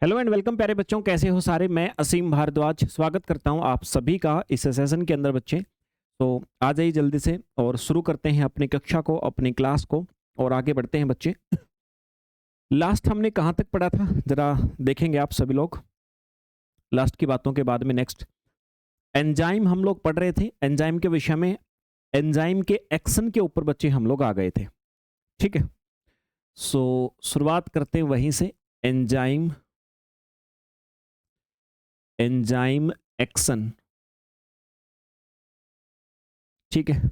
Hello and welcome प्यारे बच्चों, कैसे हो सारे। मैं असीम भारद्वाज स्वागत करता हूं आप सभी का इस सेशन के अंदर बच्चे। तो आ जाइए जल्दी से और शुरू करते हैं अपनी कक्षा को, अपनी क्लास को, और आगे बढ़ते हैं बच्चे। लास्ट हमने कहाँ तक पढ़ा था जरा देखेंगे आप सभी लोग। लास्ट की बातों के बाद में नेक्स्ट एंजाइम हम लोग पढ़ रहे थे। एंजाइम के विषय में एंजाइम के एक्शन के ऊपर बच्चे हम लोग आ गए थे। ठीक है, सो शुरुआत करते हैं वहीं से। एंजाइम एंजाइम एक्शन, ठीक है।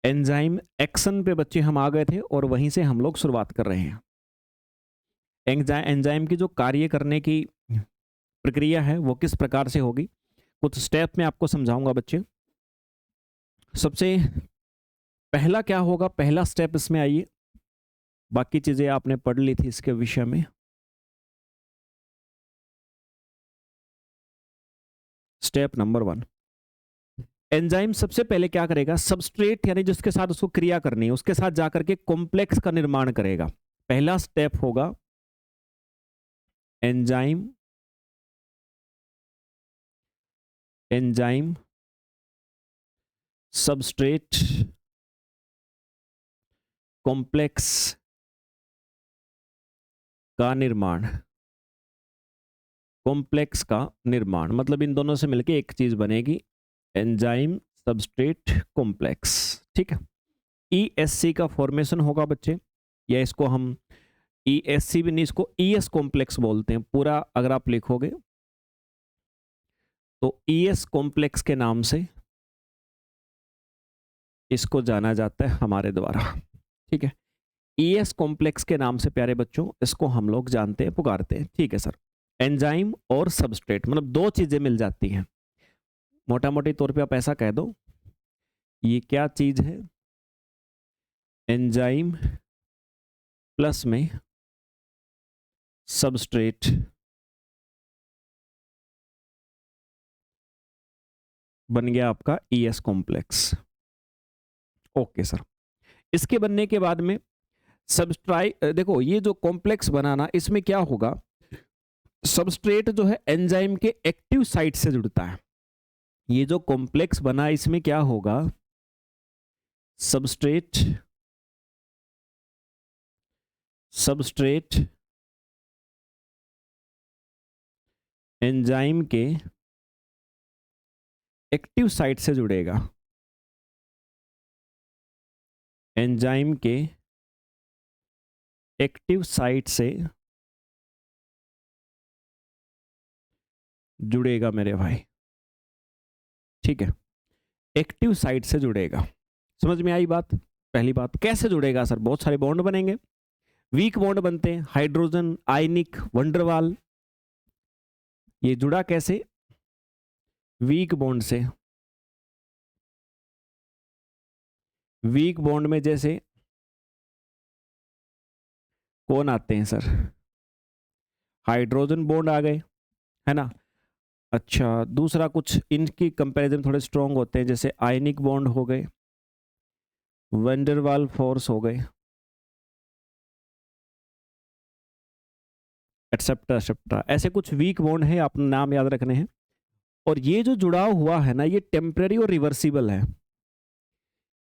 एंजाइम एक्शन पे बच्चे हम आ गए थे और वहीं से हम लोग शुरुआत कर रहे हैं। एंजाइम की जो कार्य करने की प्रक्रिया है वो किस प्रकार से होगी, कुछ स्टेप में आपको समझाऊंगा बच्चे। सबसे पहला क्या होगा, पहला स्टेप इसमें आइए, बाकी चीजें आपने पढ़ ली थी इसके विषय में। स्टेप नंबर 1, एंजाइम सबसे पहले क्या करेगा, सबस्ट्रेट यानी जिसके साथ उसको क्रिया करनी है उसके साथ जाकर के कॉम्प्लेक्स का निर्माण करेगा। पहला स्टेप होगा एंजाइम एंजाइम सबस्ट्रेट कॉम्प्लेक्स का निर्माण। कॉम्प्लेक्स का निर्माण मतलब इन दोनों से मिलके एक चीज बनेगी, एंजाइम सबस्ट्रेट कॉम्प्लेक्स। ठीक है, ईएससी का फॉर्मेशन होगा बच्चे, या इसको हम ईएससी भी नहीं, इसको ईएस कॉम्प्लेक्स बोलते हैं पूरा। अगर आप लिखोगे तो ईएस कॉम्प्लेक्स के नाम से इसको जाना जाता है हमारे द्वारा। ठीक है, ईएस कॉम्प्लेक्स के नाम से प्यारे बच्चों इसको हम लोग जानते हैं, पुकारते हैं। ठीक है सर, एंजाइम और सबस्ट्रेट मतलब दो चीजें मिल जाती हैं। मोटा मोटी तौर पे आप ऐसा कह दो, ये क्या चीज है, एंजाइम प्लस में सबस्ट्रेट, बन गया आपका ईएस कॉम्प्लेक्स। ओके सर, इसके बनने के बाद में देखो ये जो कॉम्प्लेक्स बनाना, इसमें क्या होगा, सबस्ट्रेट जो है एंजाइम के एक्टिव साइट से जुड़ता है। ये जो कॉम्प्लेक्स बना इसमें क्या होगा, सबस्ट्रेट सबस्ट्रेट एंजाइम के एक्टिव साइट से जुड़ेगा। एंजाइम के एक्टिव साइट से जुड़ेगा मेरे भाई। ठीक है, एक्टिव साइट से जुड़ेगा। समझ में आई बात। पहली बात, कैसे जुड़ेगा सर, बहुत सारे बॉन्ड बनेंगे, वीक बॉन्ड बनते हैं, हाइड्रोजन, आयनिक, वंडरवाल। ये जुड़ा कैसे, वीक बॉन्ड से। वीक बॉन्ड में जैसे कौन आते हैं सर, हाइड्रोजन बॉन्ड आ गए, है ना। अच्छा, दूसरा कुछ इनकी कंपैरिजन थोड़े स्ट्रॉन्ग होते हैं, जैसे आयनिक बॉन्ड हो गए, वंडरवाल फोर्स हो गए, एक्सेप्ट्रा एक्सेप्ट्रा। ऐसे कुछ वीक बॉन्ड है, आप नाम याद रखने हैं। और ये जो जुड़ाव हुआ है ना, ये टेम्परेरी और रिवर्सिबल है।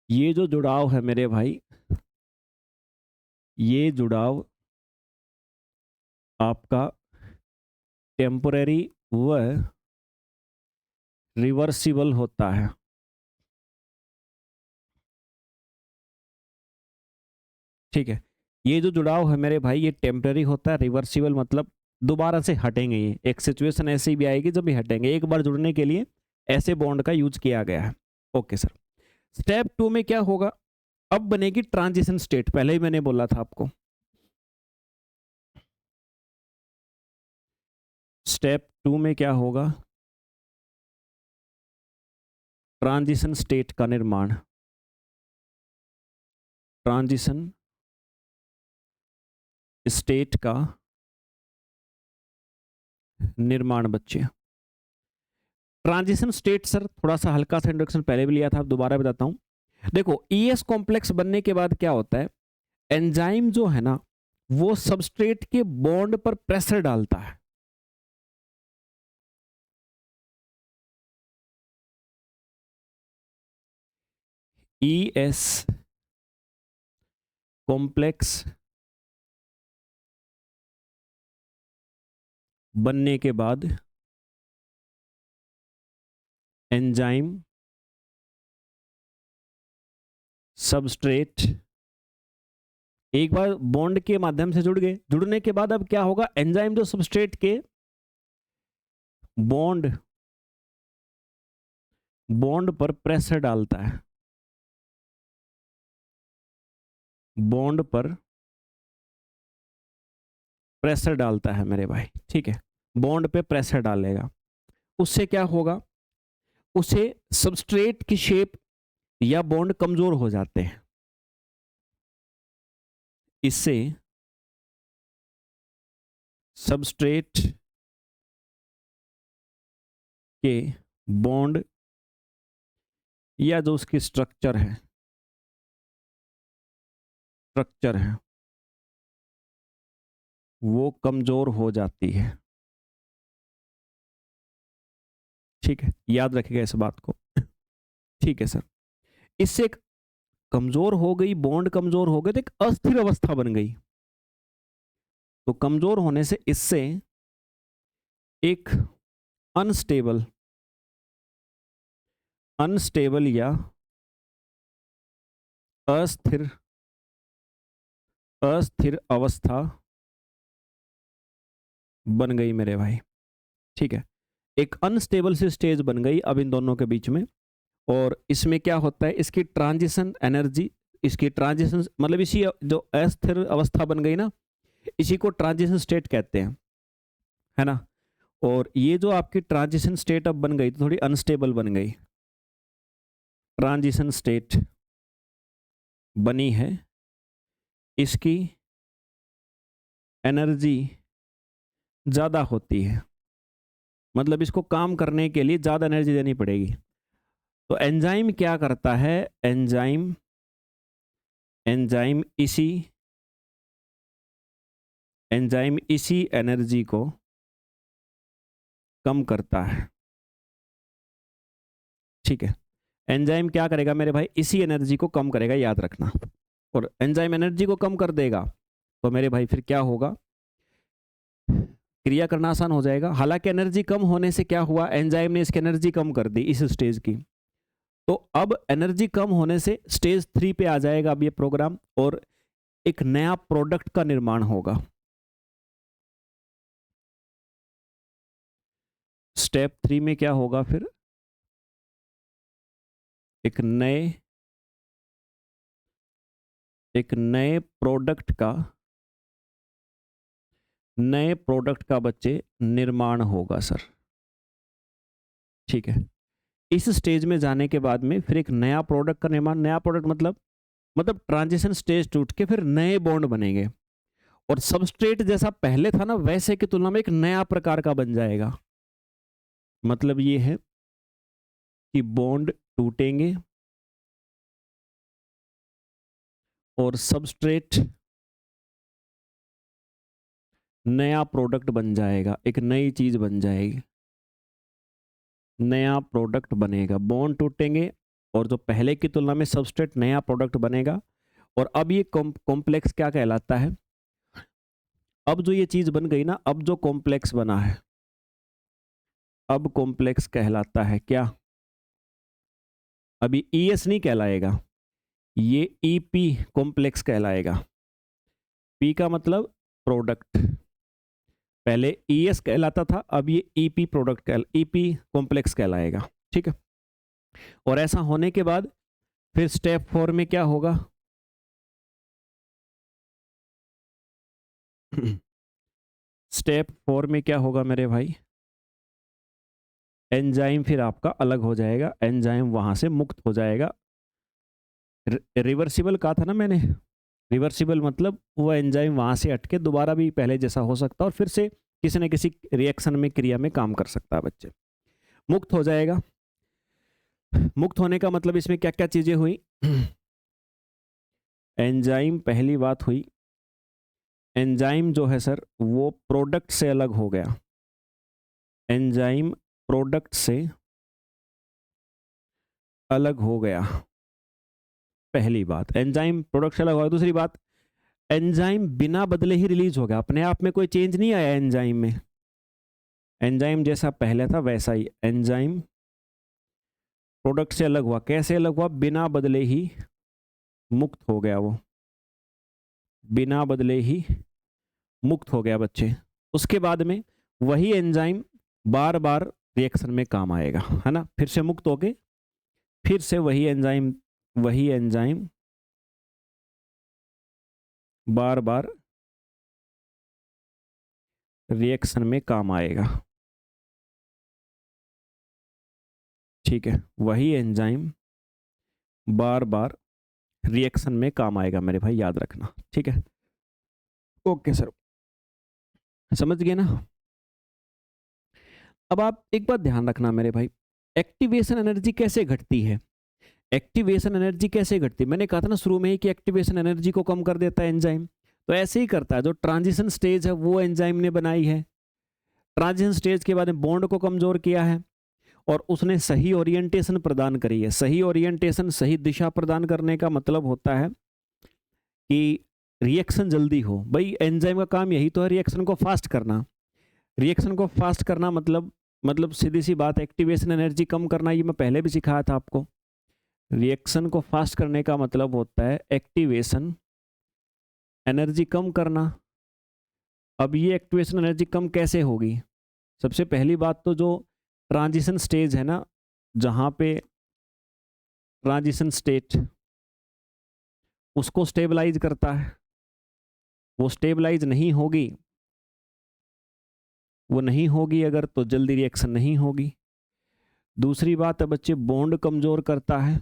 ये जो जुड़ाव है मेरे भाई, ये जुड़ाव आपका टेम्परेरी व रिवर्सिबल होता है। ठीक है, ये जो जुड़ाव है मेरे भाई ये टेम्परेरी होता है, रिवर्सिबल मतलब दोबारा से हटेंगे। ये एक सिचुएशन ऐसी भी आएगी जब भी हटेंगे, एक बार जुड़ने के लिए ऐसे बॉन्ड का यूज किया गया है। ओके सर, स्टेप 2 में क्या होगा, अब बनेगी ट्रांजिशन स्टेट। पहले ही मैंने बोला था आपको, स्टेप 2 में क्या होगा, ट्रांजिशन स्टेट का निर्माण। ट्रांजिशन स्टेट का निर्माण बच्चे। ट्रांजिशन स्टेट सर थोड़ा सा हल्का सा इंट्रोडक्शन पहले भी लिया था, दोबारा बताता हूं। देखो, ईएस कॉम्प्लेक्स बनने के बाद क्या होता है, एंजाइम जो है ना वो सबस्ट्रेट के बॉन्ड पर प्रेशर डालता है। ES कॉम्प्लेक्स बनने के बाद एंजाइम सबस्ट्रेट एक बार बॉन्ड के माध्यम से जुड़ गए, जुड़ने के बाद अब क्या होगा, एंजाइम जो सबस्ट्रेट के बॉन्ड पर प्रेशर डालता है, बॉन्ड पर प्रेशर डालता है मेरे भाई, ठीक है, बॉन्ड पे प्रेशर डालेगा, उससे क्या होगा, उसे सबस्ट्रेट की शेप या बॉन्ड कमजोर हो जाते हैं, इससे सबस्ट्रेट के बॉन्ड या जो उसकी स्ट्रक्चर है वो कमजोर हो जाती है, ठीक है, याद रखिएगा इस बात को, ठीक है सर। इससे कमजोर हो गई, बॉन्ड कमजोर हो गए तो एक अस्थिर अवस्था बन गई, तो कमजोर होने से इससे एक अनस्टेबल या अस्थिर अवस्था बन गई मेरे भाई, ठीक है, एक अनस्टेबल सी स्टेज बन गई अब इन दोनों के बीच में। और इसमें क्या होता है, इसकी ट्रांजिशन एनर्जी, इसकी ट्रांजिशन मतलब इसी जो अस्थिर अवस्था बन गई ना, इसी को ट्रांजिशन स्टेट कहते हैं, है ना। और ये जो आपकी ट्रांजिशन स्टेट अब बन गई तो थोड़ी अनस्टेबल बन गई, ट्रांजिशन स्टेट बनी है, इसकी एनर्जी ज़्यादा होती है, मतलब इसको काम करने के लिए ज़्यादा एनर्जी देनी पड़ेगी। तो एंजाइम क्या करता है, एंजाइम इसी एनर्जी को कम करता है, ठीक है, एंजाइम क्या करेगा मेरे भाई, इसी एनर्जी को कम करेगा, याद रखना। और एंजाइम एनर्जी को कम कर देगा तो मेरे भाई फिर क्या होगा, क्रिया करना आसान हो जाएगा। हालांकि एनर्जी कम होने से क्या हुआ, एंजाइम ने इसकी एनर्जी कम कर दी इस स्टेज की, तो अब एनर्जी कम होने से स्टेज 3 पे आ जाएगा अब ये प्रोग्राम, और एक नया प्रोडक्ट का निर्माण होगा। स्टेप 3 में क्या होगा फिर, एक नए प्रोडक्ट का बच्चे निर्माण होगा सर, ठीक है। इस स्टेज में जाने के बाद में फिर एक नया प्रोडक्ट का निर्माण, नया प्रोडक्ट मतलब ट्रांजिशन स्टेज टूट के फिर नए बॉन्ड बनेंगे, और सबस्ट्रेट जैसा पहले था ना वैसे की तुलना में एक नया प्रकार का बन जाएगा। मतलब ये है कि बॉन्ड टूटेंगे और सबस्ट्रेट नया प्रोडक्ट बन जाएगा, एक नई चीज बन जाएगी, नया प्रोडक्ट बनेगा, बॉन्ड टूटेंगे और जो पहले की तुलना में सबस्ट्रेट नया प्रोडक्ट बनेगा। और अब ये कॉम्प्लेक्स क्या कहलाता है, अब जो ये चीज बन गई ना, अब जो कॉम्प्लेक्स बना है, अब कॉम्प्लेक्स कहलाता है क्या, अभी ES नहीं कहलाएगा, ये EP कॉम्प्लेक्स कहलाएगा। P का मतलब प्रोडक्ट, पहले ES कहलाता था, अब ये EP EP कॉम्प्लेक्स कहलाएगा, ठीक है। और ऐसा होने के बाद फिर स्टेप 4 में क्या होगा, स्टेप 4 में क्या होगा मेरे भाई, एंजाइम फिर आपका अलग हो जाएगा, एंजाइम वहां से मुक्त हो जाएगा। रिवर्सिबल कहा था ना मैंने, रिवर्सिबल मतलब वो एंजाइम वहां से हटके दोबारा भी पहले जैसा हो सकता है और फिर से किसी न किसी रिएक्शन में, क्रिया में काम कर सकता है बच्चे, मुक्त हो जाएगा। मुक्त होने का मतलब इसमें क्या क्या चीजें हुई, एंजाइम, पहली बात हुई एंजाइम जो है सर वो प्रोडक्ट से अलग हो गया, एंजाइम प्रोडक्ट से अलग हो गया, पहली बात एंजाइम प्रोडक्ट से अलग हुआ। दूसरी बात एंजाइम बिना बदले ही रिलीज हो गया, अपने आप में कोई चेंज नहीं आया एंजाइम में। एंजाइम जैसा पहले था वैसा ही एंजाइम प्रोडक्ट से अलग हुआ। कैसे अलग हुआ? बिना बदले ही मुक्त हो गया, वो बिना बदले ही मुक्त हो गया बच्चे। उसके बाद में वही एंजाइम बार बार रिएक्शन में काम आएगा, है ना। फिर से मुक्त होके फिर से वही एंजाइम बार बार रिएक्शन में काम आएगा। ठीक है, वही एंजाइम बार बार रिएक्शन में काम आएगा मेरे भाई, याद रखना। ठीक है, ओके सर, समझ गए ना। अब आप एक बात ध्यान रखना मेरे भाई, एक्टिवेशन एनर्जी कैसे घटती है? एक्टिवेशन एनर्जी कैसे घटती है? मैंने कहा था ना शुरू में ही कि एक्टिवेशन एनर्जी को कम कर देता है एंजाइम। तो ऐसे ही करता है, जो ट्रांजिशन स्टेज है वो एंजाइम ने बनाई है। ट्रांजिशन स्टेज के बाद में बॉन्ड को कमजोर किया है और उसने सही ओरिएंटेशन प्रदान करी है। सही ओरिएंटेशन, सही दिशा प्रदान करने का मतलब होता है कि रिएक्शन जल्दी हो। भाई एंजाइम का काम यही तो है, रिएक्शन को फास्ट करना। रिएक्शन को फास्ट करना मतलब सीधी सी बात, एक्टिवेशन एनर्जी कम करना। ये मैं पहले भी सिखाया था आपको। रिएक्शन को फास्ट करने का मतलब होता है एक्टिवेशन एनर्जी कम करना। अब ये एक्टिवेशन एनर्जी कम कैसे होगी? सबसे पहली बात तो जो ट्रांजिशन स्टेज है ना, जहां पे ट्रांजिशन स्टेट उसको स्टेबलाइज करता है, वो स्टेबलाइज नहीं होगी, वो नहीं होगी अगर, तो जल्दी रिएक्शन नहीं होगी। दूसरी बात है बच्चे, बॉन्ड कमजोर करता है।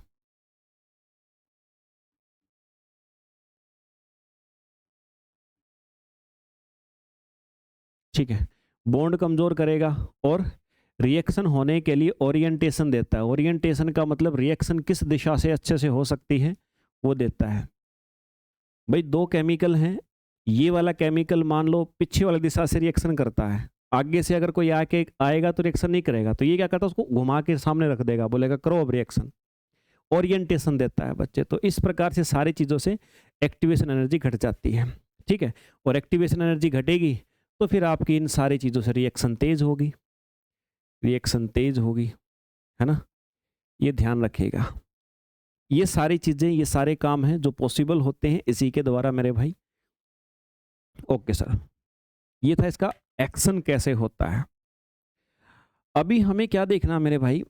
ठीक है, बॉन्ड कमजोर करेगा और रिएक्शन होने के लिए ओरिएंटेशन देता है। ओरिएंटेशन का मतलब रिएक्शन किस दिशा से अच्छे से हो सकती है वो देता है। भाई दो केमिकल हैं, ये वाला केमिकल मान लो पीछे वाली दिशा से रिएक्शन करता है, आगे से अगर कोई आके आएगा तो रिएक्शन नहीं करेगा, तो ये क्या करता है, उसको घुमा के सामने रख देगा, बोलेगा करो अब रिएक्शन। ओरिएंटेशन देता है बच्चे। तो इस प्रकार से सारी चीज़ों से एक्टिवेशन एनर्जी घट जाती है। ठीक है, और एक्टिवेशन एनर्जी घटेगी तो फिर आपकी इन सारी चीज़ों से रिएक्शन तेज होगी, रिएक्शन तेज होगी, है ना। ये ध्यान रखिएगा। ये सारी चीज़ें, ये सारे काम हैं जो पॉसिबल होते हैं इसी के द्वारा मेरे भाई। ओके सर, ये था इसका एक्शन कैसे होता है। अभी हमें क्या देखना मेरे भाई,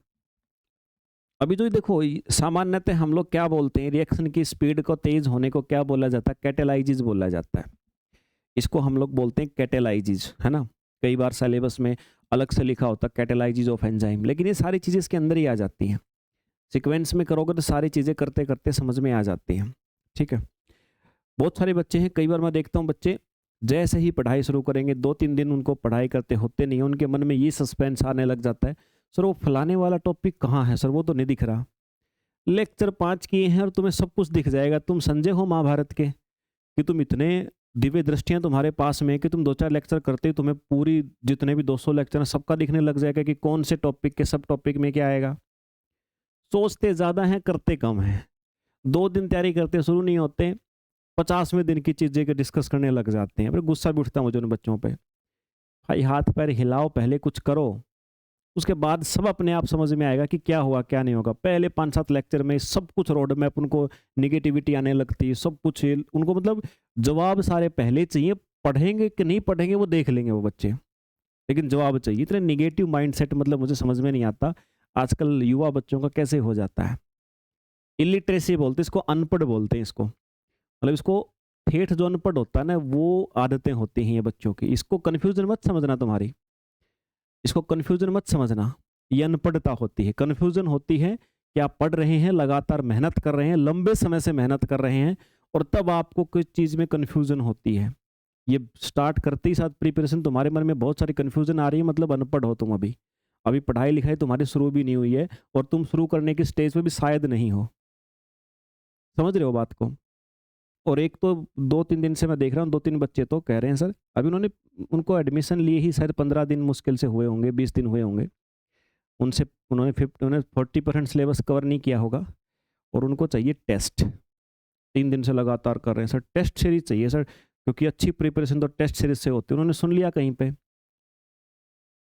अभी जो देखो सामान्यतः हम लोग क्या बोलते हैं, रिएक्शन की स्पीड को तेज होने को क्या बोला जाता है? कैटेलाइजिस बोला जाता है। इसको हम लोग बोलते हैं कैटेलाइजिस, है ना। कई बार सिलेबस में अलग से लिखा होता है कैटेलाइजिस ऑफ एंजाइम, लेकिन ये सारी चीज़ें इसके अंदर ही आ जाती हैं। सीक्वेंस में करोगे तो सारी चीज़ें करते करते समझ में आ जाती हैं। ठीक है, बहुत सारे बच्चे हैं, कई बार मैं देखता हूँ बच्चे जैसे ही पढ़ाई शुरू करेंगे 2-3 दिन उनको पढ़ाई करते होते नहीं है, उनके मन में ये सस्पेंस आने लग जाता है, सर वो फलाने वाला टॉपिक कहाँ है सर, वो तो नहीं दिख रहा। लेक्चर 5 किए हैं और तुम्हें सब कुछ दिख जाएगा। तुम संजय हो महाभारत के कि तुम इतने दिव्य दृष्टियां तुम्हारे पास में कि तुम 2-4 लेक्चर करते ही तुम्हें पूरी जितने भी 200 लेक्चर हैं सबका दिखने लग जाएगा कि कौन से टॉपिक के सब टॉपिक में क्या आएगा। सोचते ज़्यादा हैं, करते कम हैं। 2 दिन तैयारी करते शुरू नहीं होते, 50वें दिन की चीज़ें के डिस्कस करने लग जाते हैं। फिर गुस्सा भी उठता है मुझे उन बच्चों पे। भाई हाथ पैर हिलाओ, पहले कुछ करो, उसके बाद सब अपने आप समझ में आएगा कि क्या हुआ क्या नहीं होगा। पहले 5-7 लेक्चर में सब कुछ रोड मैप, उनको निगेटिविटी आने लगती है, सब कुछ उनको मतलब जवाब सारे पहले चाहिए। पढ़ेंगे कि नहीं पढ़ेंगे वो देख लेंगे वो बच्चे, लेकिन जवाब चाहिए। इतने निगेटिव माइंडसेट मतलब मुझे समझ में नहीं आता आजकल युवा बच्चों का कैसे हो जाता है। इलिटरेसी बोलते हैं इसको, अनपढ़ बोलते हैं इसको, मतलब इसको ठेठ जो अनपढ़ होता है ना, वो आदतें होती हैं ये बच्चों की। इसको कन्फ्यूजन मत समझना तुम्हारी, इसको कन्फ्यूजन मत समझना, ये अनपढ़ता होती है। कन्फ्यूजन होती है कि आप पढ़ रहे हैं, लगातार मेहनत कर रहे हैं, लंबे समय से मेहनत कर रहे हैं, और तब आपको कुछ चीज़ में कन्फ्यूजन होती है। ये स्टार्ट करते ही साथ प्रिपरेशन तुम्हारे मन में बहुत सारी कन्फ्यूजन आ रही है, मतलब अनपढ़ हो तुम। अभी पढ़ाई लिखाई तुम्हारी शुरू भी नहीं हुई है और तुम शुरू करने की स्टेज पे भी शायद नहीं हो। समझ रहे हो बात को। और एक तो 2-3 दिन से मैं देख रहा हूँ, 2-3 बच्चे तो कह रहे हैं सर अभी उन्होंने उनको एडमिशन लिए ही शायद 15 दिन मुश्किल से हुए होंगे, 20 दिन हुए होंगे उनसे, उन्होंने 40% सिलेबस कवर नहीं किया होगा और उनको चाहिए टेस्ट। 3 दिन से लगातार कर रहे हैं सर, टेस्ट सीरीज चाहिए सर, क्योंकि अच्छी प्रिपरेशन तो टेस्ट सीरीज से होती है। उन्होंने सुन लिया कहीं पे।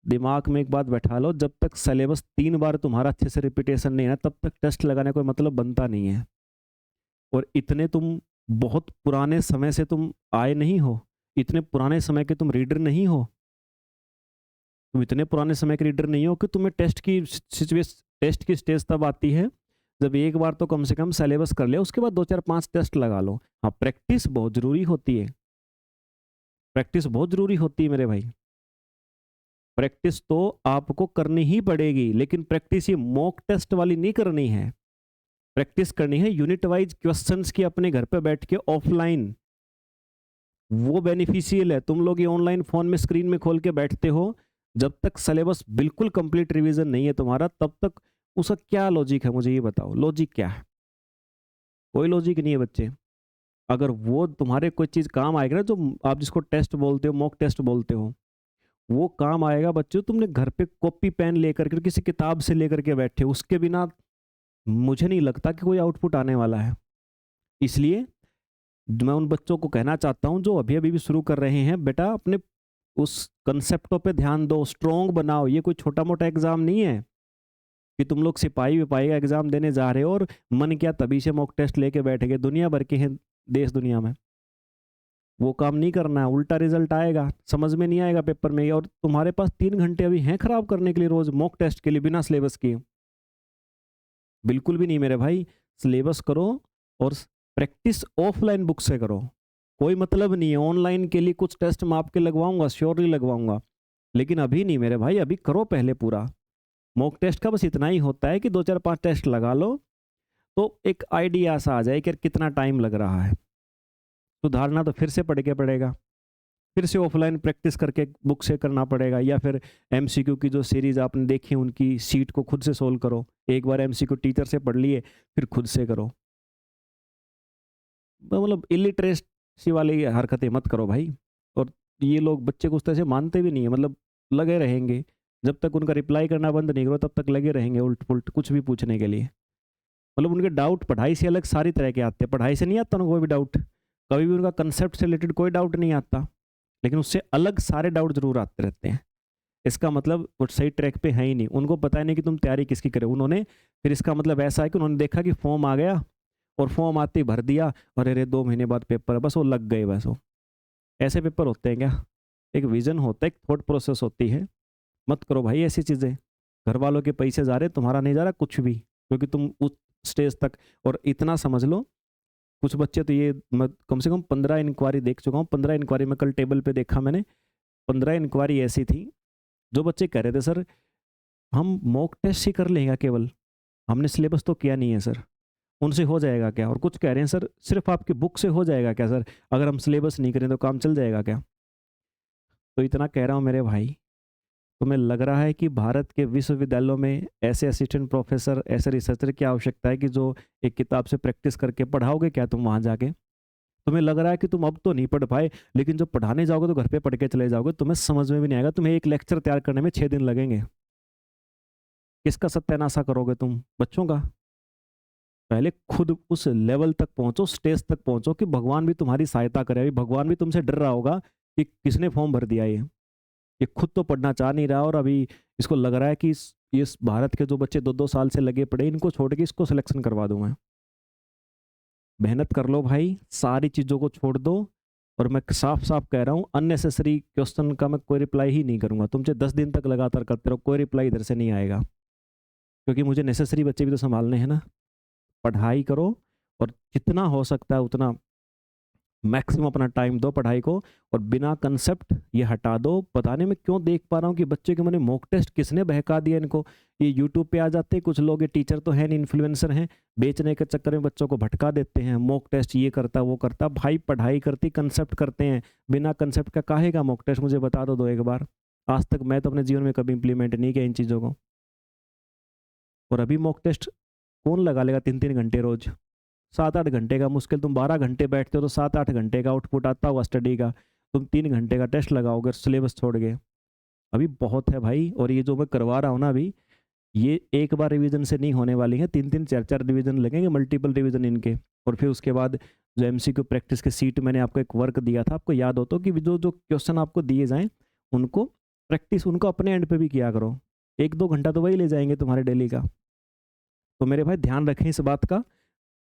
दिमाग में एक बात बैठा लो, जब तक सिलेबस 3 बार तुम्हारा अच्छे से रिपीटेशन नहीं है ना, तब तक टेस्ट लगाने का कोई मतलब बनता नहीं है। और इतने तुम बहुत पुराने समय से तुम आए नहीं हो, इतने पुराने समय के तुम रीडर नहीं हो, तुम इतने पुराने समय के रीडर नहीं हो कि तुम्हें टेस्ट की स्टेज तब आती है जब एक बार तो कम से कम सिलेबस कर ले, उसके बाद 2 4 5 टेस्ट लगा लो। हाँ, प्रैक्टिस बहुत जरूरी होती है, प्रैक्टिस बहुत जरूरी होती है मेरे भाई। प्रैक्टिस तो आपको करनी ही पड़ेगी, लेकिन प्रैक्टिस ये मॉक टेस्ट वाली नहीं करनी है। प्रैक्टिस करनी है यूनिट वाइज क्वेश्चंस की, अपने घर पे बैठ के ऑफलाइन। वो बेनिफिशियल है। तुम लोग ये ऑनलाइन फोन में स्क्रीन में खोल के बैठते हो, जब तक सिलेबस बिल्कुल कंप्लीट रिवीजन नहीं है तुम्हारा, तब तक उसका क्या लॉजिक है, मुझे ये बताओ, लॉजिक क्या है? कोई लॉजिक नहीं है बच्चे। अगर वो तुम्हारे कोई चीज काम आएगा ना, जो आप जिसको टेस्ट बोलते हो, मॉक टेस्ट बोलते हो, वो काम आएगा बच्चों तुमने घर पे कॉपी पेन लेकर के, किसी किताब से लेकर के बैठे, उसके बिना मुझे नहीं लगता कि कोई आउटपुट आने वाला है। इसलिए मैं उन बच्चों को कहना चाहता हूं जो अभी अभी भी शुरू कर रहे हैं, बेटा अपने उस कंसेप्टों पे ध्यान दो, स्ट्रॉन्ग बनाओ। ये कोई छोटा मोटा एग्जाम नहीं है कि तुम लोग सिपाही विपाही का एग्जाम देने जा रहे हो और मन किया तभी से मॉक टेस्ट लेके बैठ गए। दुनिया भर के हैं देश दुनिया में, वो काम नहीं करना है, उल्टा रिजल्ट आएगा, समझ में नहीं आएगा पेपर में। और तुम्हारे पास 3 घंटे अभी हैं खराब करने के लिए रोज मॉक टेस्ट के लिए, बिना सिलेबस के। बिल्कुल भी नहीं मेरे भाई, सिलेबस करो और प्रैक्टिस ऑफलाइन बुक से करो। कोई मतलब नहीं है ऑनलाइन के लिए कुछ टेस्ट मैं आपके लगवाऊंगा, श्योरली लगवाऊंगा, लेकिन अभी नहीं मेरे भाई, अभी करो पहले पूरा। मॉक टेस्ट का बस इतना ही होता है कि 2 4 5 टेस्ट लगा लो तो एक आइडिया सा आ जाए कि कितना टाइम लग रहा है। सुधारना तो फिर से पढ़ के पड़ेगा, फिर से ऑफलाइन प्रैक्टिस करके बुक से करना पड़ेगा, या फिर एमसीक्यू की जो सीरीज आपने देखी उनकी सीट को खुद से सोल्व करो। एक बार एमसीक्यू टीचर से पढ़ लिए, फिर खुद से करो। मतलब इलिटरेसी वाली हरकतें मत करो भाई। और ये लोग बच्चे को उस तरह से मानते भी नहीं है, मतलब लगे रहेंगे जब तक उनका रिप्लाई करना बंद नहीं करो, तब तक लगे रहेंगे उल्ट पुल्ट कुछ भी पूछने के लिए। मतलब उनके डाउट पढ़ाई से अलग सारी तरह के आते हैं। पढ़ाई से नहीं आता उनको कोई भी डाउट, कभी भी उनका कंसेप्ट से रिलेटेड कोई डाउट नहीं आता, लेकिन उससे अलग सारे डाउट जरूर आते रहते हैं। इसका मतलब वो सही ट्रैक पे है ही नहीं, उनको पता ही नहीं कि तुम तैयारी किसकी करे। उन्होंने फिर इसका मतलब ऐसा है कि उन्होंने देखा कि फॉर्म आ गया और फॉर्म आते ही भर दिया, और अरे 2 महीने बाद पेपर है, बस वो लग गए, बस वो। ऐसे पेपर होते हैं क्या? एक विजन होता है, एक थॉट प्रोसेस होती है। मत करो भाई ऐसी चीज़ें। घर वालों के पैसे जा रहे, तुम्हारा नहीं जा रहा कुछ भी, क्योंकि तुम उस स्टेज तक। और इतना समझ लो, कुछ बच्चे तो ये मैं कम से कम 15 इंक्वायरी देख चुका हूँ। 15 इंक्वायरी में कल टेबल पे देखा मैंने, 15 इंक्वायरी ऐसी थी जो बच्चे कह रहे थे सर हम मॉक टेस्ट ही कर लेंगे केवल, हमने सिलेबस तो किया नहीं है सर, उनसे हो जाएगा क्या? और कुछ कह रहे हैं सर सिर्फ आपकी बुक से हो जाएगा क्या सर, अगर हम सिलेबस नहीं करें तो काम चल जाएगा क्या? तो इतना कह रहा हूँ मेरे भाई, तुम्हें लग रहा है कि भारत के विश्वविद्यालयों में ऐसे असिस्टेंट प्रोफेसर, ऐसे रिसर्चर की आवश्यकता है कि जो एक किताब से प्रैक्टिस करके पढ़ाओगे क्या तुम वहाँ जाके? तुम्हें लग रहा है कि तुम अब तो नहीं पढ़ पाए, लेकिन जब पढ़ाने जाओगे तो घर पे पढ़ के चले जाओगे, तुम्हें समझ में भी नहीं आएगा। तुम्हें एक लेक्चर तैयार करने में 6 दिन लगेंगे। किसका सत्यानाशा करोगे तुम? बच्चों का। पहले खुद उस लेवल तक पहुंचो, स्टेज तक पहुंचो कि भगवान भी तुम्हारी सहायता करे। अभी भगवान भी तुमसे डर रहा होगा कि किसने फॉर्म भर दिया ये खुद तो पढ़ना चाह नहीं रहा, और अभी इसको लग रहा है कि इस भारत के जो बच्चे 2 2 साल से लगे पड़े, इनको छोड़ के इसको सिलेक्शन करवा दूं मैं। मेहनत कर लो भाई, सारी चीज़ों को छोड़ दो। और मैं साफ साफ कह रहा हूँ, अननेसेसरी क्वेश्चन का मैं कोई रिप्लाई ही नहीं करूंगा। तुमसे 10 दिन तक लगातार करते रहो, कोई रिप्लाई इधर से नहीं आएगा, क्योंकि मुझे नेसेसरी बच्चे भी तो संभालने हैं ना। पढ़ाई करो, और जितना हो सकता है उतना मैक्सिमम अपना टाइम दो पढ़ाई को। और बिना कंसेप्ट ये हटा दो। बताने में क्यों देख पा रहा हूँ कि बच्चे के मन में मॉक टेस्ट किसने बहका दिया इनको। ये यूट्यूब पे आ जाते हैं कुछ लोग, ये टीचर तो है नहीं, इन्फ्लुएंसर हैं, बेचने के चक्कर में बच्चों को भटका देते हैं। मॉक टेस्ट ये करता वो करता, भाई पढ़ाई करती कंसेप्ट करते हैं, बिना कंसेप्ट का काहे का मॉक टेस्ट? मुझे बता दो एक बार। आज तक मैं तो अपने जीवन में कभी इंप्लीमेंट नहीं किया इन चीज़ों को। और अभी मॉक टेस्ट कौन लगा लेगा 3 3 घंटे रोज? 7 8 घंटे का मुश्किल, तुम 12 घंटे बैठते हो तो 7 8 घंटे का आउटपुट आता होगा स्टडी का। तुम 3 घंटे का टेस्ट लगाओगे सिलेबस छोड़ के, अभी बहुत है भाई। और ये जो मैं करवा रहा हूँ ना अभी, ये एक बार रिवीजन से नहीं होने वाली है, 3-3 4-4 रिवीजन लगेंगे, मल्टीपल रिवीजन इनके। और फिर उसके बाद जो एमसीक्यू प्रैक्टिस के सीट मैंने आपको एक वर्क दिया था, आपको याद हो तो, कि जो जो क्वेश्चन आपको दिए जाएं उनको प्रैक्टिस उनको अपने एंड पे भी किया करो। 1-2 घंटा तो वही ले जाएंगे तुम्हारे डेली का। तो मेरे भाई ध्यान रखें इस बात का,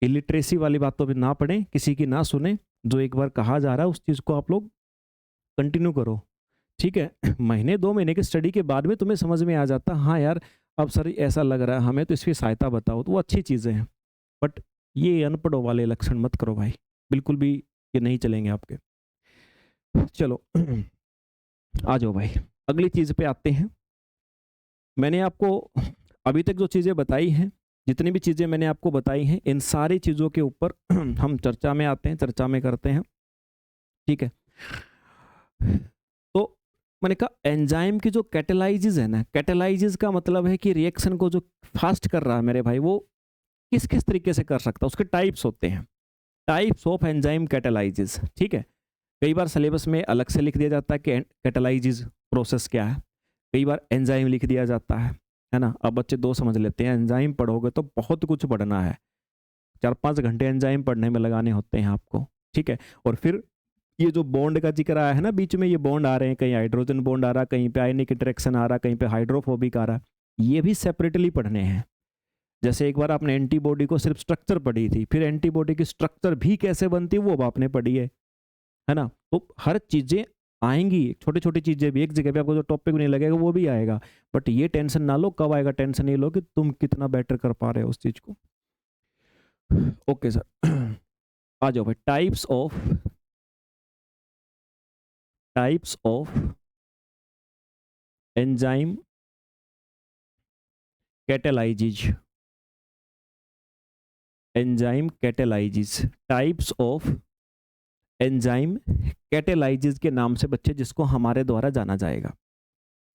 इलिटरेसी वाली बातों पे ना पड़े, किसी की ना सुने, जो एक बार कहा जा रहा है उस चीज़ को आप लोग कंटिन्यू करो, ठीक है। महीने 2 महीने की स्टडी के बाद में तुम्हें समझ में आ जाता, हाँ यार अब सर ऐसा लग रहा है हमें, तो इसकी सहायता बताओ, तो वो अच्छी चीज़ें हैं। बट ये अनपढ़ों वाले लक्षण मत करो भाई, बिल्कुल भी ये नहीं चलेंगे आपके। चलो आ जाओ भाई, अगली चीज़ पे आते हैं। मैंने आपको अभी तक जो चीज़ें बताई हैं, जितनी भी चीज़ें मैंने आपको बताई हैं, इन सारी चीज़ों के ऊपर हम चर्चा में आते हैं, चर्चा में करते हैं, ठीक है। तो मैंने कहा एंजाइम की जो कैटेलाइजिस है ना, कैटेलाइजिस का मतलब है कि रिएक्शन को जो फास्ट कर रहा है मेरे भाई, वो किस किस तरीके से कर सकता है, उसके टाइप्स होते हैं, टाइप्स ऑफ एंजाइम कैटेलाइजिस, ठीक है। कई बार सिलेबस में अलग से लिख दिया जाता है कि कैटेलाइजिस प्रोसेस क्या है, कई बार एंजाइम लिख दिया जाता है ना। अब बच्चे दो समझ लेते हैं, एंजाइम पढ़ोगे तो बहुत कुछ पढ़ना है, 4-5 घंटे एंजाइम पढ़ने में लगाने होते हैं आपको, ठीक है। और फिर ये जो बॉन्ड का जिक्र आया है ना, बीच में ये बॉन्ड आ रहे हैं, कहीं हाइड्रोजन बॉन्ड आ रहा है, कहीं पे आयनिक इंटरेक्शन आ रहा है, कहीं पे हाइड्रोफोबिक आ रहा है, ये भी सेपरेटली पढ़ने हैं। जैसे एक बार आपने एंटीबॉडी को सिर्फ स्ट्रक्चर पढ़ी थी, फिर एंटीबॉडी की स्ट्रक्चर भी कैसे बनती है वो अब आपने पढ़ी है ना। तो हर चीजें आएंगी, छोटी छोटी चीजें भी, एक जगह पे आपको जो टॉपिक नहीं लगेगा वो भी आएगा। बट ये टेंशन ना लो, कब आएगा टेंशन ये लो कि तुम कितना बेटर कर पा रहे हो उस चीज को। ओके सर, आ जाओ भाई, types of enzyme catalysis, enzyme catalysis, types of enzyme catalysis के नाम से बच्चे जिसको हमारे द्वारा जाना जाएगा।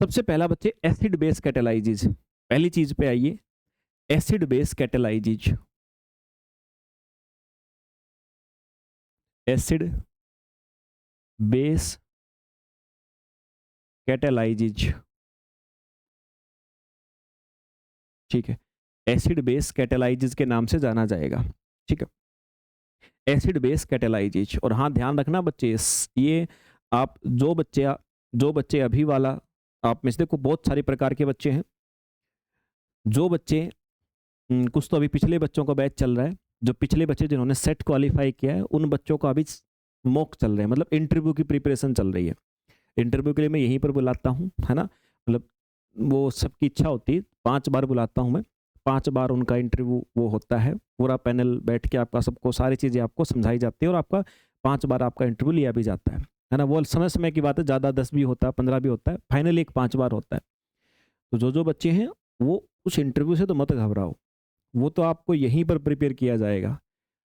सबसे पहला बच्चे एसिड बेस कैटेलाइजिस, पहली चीज पे आइए, एसिड बेस कैटेलाइजिस, एसिड बेस कैटेलाइजिस, ठीक है, एसिड बेस कैटेलाइजिस के नाम से जाना जाएगा, ठीक है, एसिड बेस कैटेलाइजिस। और हाँ ध्यान रखना बच्चे, ये आप जो बच्चे अभी वाला, आप में से देखो बहुत सारे प्रकार के बच्चे हैं, जो बच्चे कुछ तो अभी पिछले बच्चों का बैच चल रहा है, जो पिछले बच्चे जिन्होंने सेट क्वालिफाई किया है उन बच्चों का अभी मॉक चल रहे हैं, मतलब इंटरव्यू की प्रिपरेशन चल रही है। इंटरव्यू के लिए मैं यहीं पर बुलाता हूँ, है ना, मतलब वो सबकी इच्छा होती है, 5 बार बुलाता हूँ मैं, 5 बार उनका इंटरव्यू वो होता है, पूरा पैनल बैठ के आपका सबको सारी चीज़ें आपको समझाई जाती है, और आपका 5 बार आपका इंटरव्यू लिया भी जाता है ना। वो समय समय की बात है, ज़्यादा 10 भी होता है, 15 भी होता है, फाइनली एक 5 बार होता है। तो जो जो बच्चे हैं वो उस इंटरव्यू से तो मत घबराओ, वो तो आपको यहीं पर प्रिपेयर किया जाएगा।